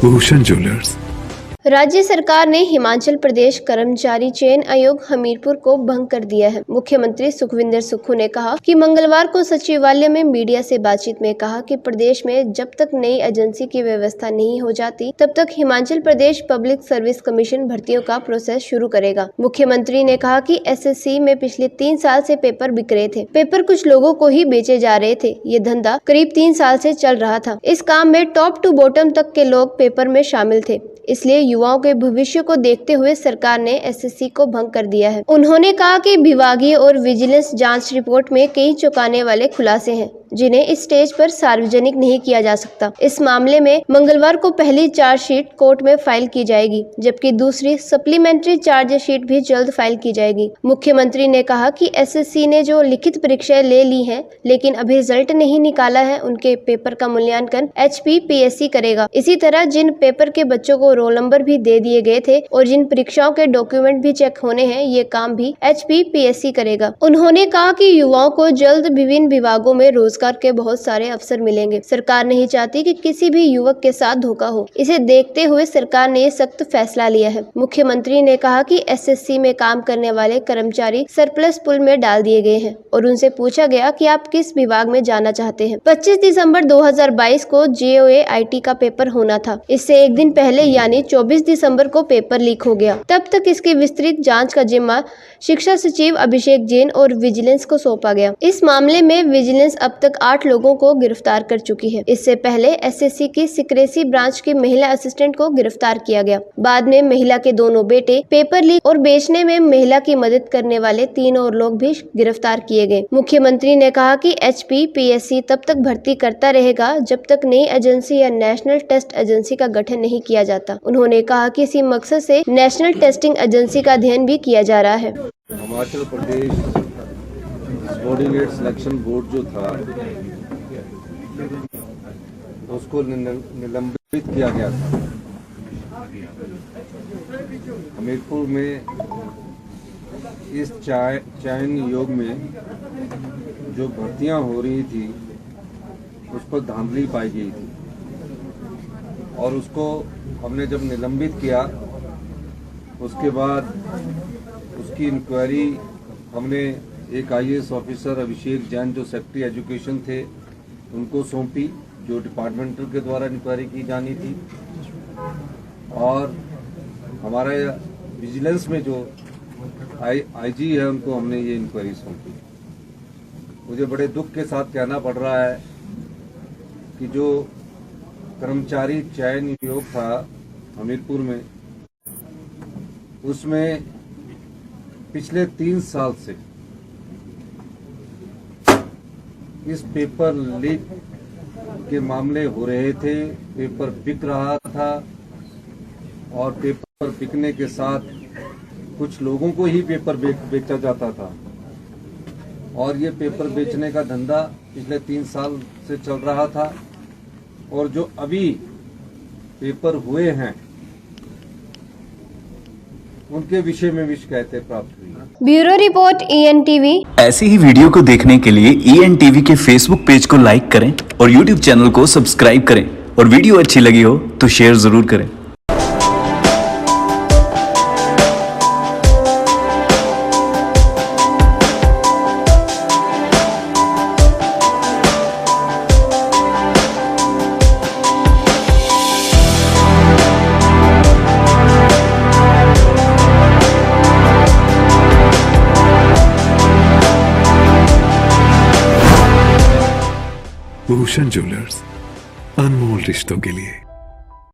Bhushan jewellers. राज्य सरकार ने हिमाचल प्रदेश कर्मचारी चयन आयोग हमीरपुर को भंग कर दिया है। मुख्यमंत्री सुखविंदर सुक्खू ने कहा कि मंगलवार को सचिवालय में मीडिया से बातचीत में कहा कि प्रदेश में जब तक नई एजेंसी की व्यवस्था नहीं हो जाती तब तक Himachal Pradesh public service commission भर्तियों का प्रोसेस शुरू करेगा। मुख्यमंत्री ने कहा कि एसएससी में पिछले 3 साल से पेपर बिक रहे थे। पेपर कुछ लोगों को ही बेचे जा रहे थे। ये धंधा करीब 3 साल से चल रहा था। इस काम में टॉप टू बॉटम तक के लोग पेपर में शामिल थे, इसलिए युवाओं के भविष्य को देखते हुए सरकार ने एसएससी को भंग कर दिया है। उन्होंने कहा कि विभागीय और विजिलेंस जांच रिपोर्ट में कई चौंकाने वाले खुलासे हैं जिन्हें इस स्टेज पर सार्वजनिक नहीं किया जा सकता। इस मामले में मंगलवार को पहली चार्जशीट कोर्ट में फाइल की जाएगी, जबकि दूसरी सप्लीमेंट्री चार्जशीट भी जल्द फाइल की जाएगी। मुख्यमंत्री ने कहा कि एसएससी ने जो लिखित परीक्षाएं ले ली हैं लेकिन अभी रिजल्ट नहीं निकाला है, उनके पेपर का मूल्यांकन HPPSC करेगा। इसी तरह जिन पेपर के बच्चों को रोल नंबर भी दे दिए गए थे और जिन परीक्षाओं के डॉक्यूमेंट भी चेक होने हैं, ये काम भी HPPSC करेगा। उन्होंने कहा कि युवाओं को जल्द विभिन्न विभागों में रोजगार के बहुत सारे अवसर मिलेंगे। सरकार नहीं चाहती कि किसी भी युवक के साथ धोखा हो। इसे देखते हुए सरकार ने सख्त फैसला लिया है। मुख्यमंत्री ने कहा कि एसएससी में काम करने वाले कर्मचारी सरप्लस पूल में डाल दिए गए हैं और उनसे पूछा गया कि आप किस विभाग में जाना चाहते हैं। 25 दिसंबर 2022 को JOA IT का पेपर होना था। इससे एक दिन पहले यानी 24 दिसंबर को पेपर लीक हो गया। तब तक इसकी विस्तृत जाँच का जिम्मा शिक्षा सचिव अभिषेक जैन और विजिलेंस को सौंपा गया। इस मामले में विजिलेंस अब तक 8 लोगों को गिरफ्तार कर चुकी है। इससे पहले एसएससी की सिक्रेसी ब्रांच की महिला असिस्टेंट को गिरफ्तार किया गया। बाद में महिला के दोनों बेटे, पेपर लीक और बेचने में महिला की मदद करने वाले 3 और लोग भी गिरफ्तार किए गए। मुख्यमंत्री ने कहा कि HPPSC तब तक भर्ती करता रहेगा जब तक नई एजेंसी या नेशनल टेस्ट एजेंसी का गठन नहीं किया जाता। उन्होंने कहा कि इसी मकसद से नेशनल टेस्टिंग एजेंसी का अध्ययन भी किया जा रहा है। Himachal Pradesh subordinate selection board जो था उसको निलंबित किया गया था। हमीरपुर में इस चयन योग में जो भर्तियां हो रही थी उस पर धांधली पाई गई थी और उसको हमने जब निलंबित किया उसके बाद उसकी इंक्वायरी हमने एक IAS ऑफिसर अभिषेक जैन जो सेक्रेटरी एजुकेशन थे उनको सौंपी, जो डिपार्टमेंटल के द्वारा इंक्वायरी की जानी थी। और हमारे विजिलेंस में जो IG है उनको हमने ये इंक्वायरी सौंपी। मुझे बड़े दुख के साथ कहना पड़ रहा है कि जो कर्मचारी चयन योग था हमीरपुर में, उसमें पिछले 3 साल से इस पेपर लीक के मामले हो रहे थे। पेपर बिक रहा था और पेपर बिकने के साथ कुछ लोगों को ही पेपर बेचा जाता था और ये पेपर बेचने का धंधा पिछले 3 साल से चल रहा था। और जो अभी पेपर हुए हैं उनके विषय में भी शिकायतें प्राप्त हुई। Bureau report ENTV। ऐसी ही वीडियो को देखने के लिए ENTV के फेसबुक पेज को लाइक करें और YouTube चैनल को सब्सक्राइब करें और वीडियो अच्छी लगी हो तो शेयर जरूर करें। भूषण ज्वेलर्स, अनमोल रिश्तों के लिए।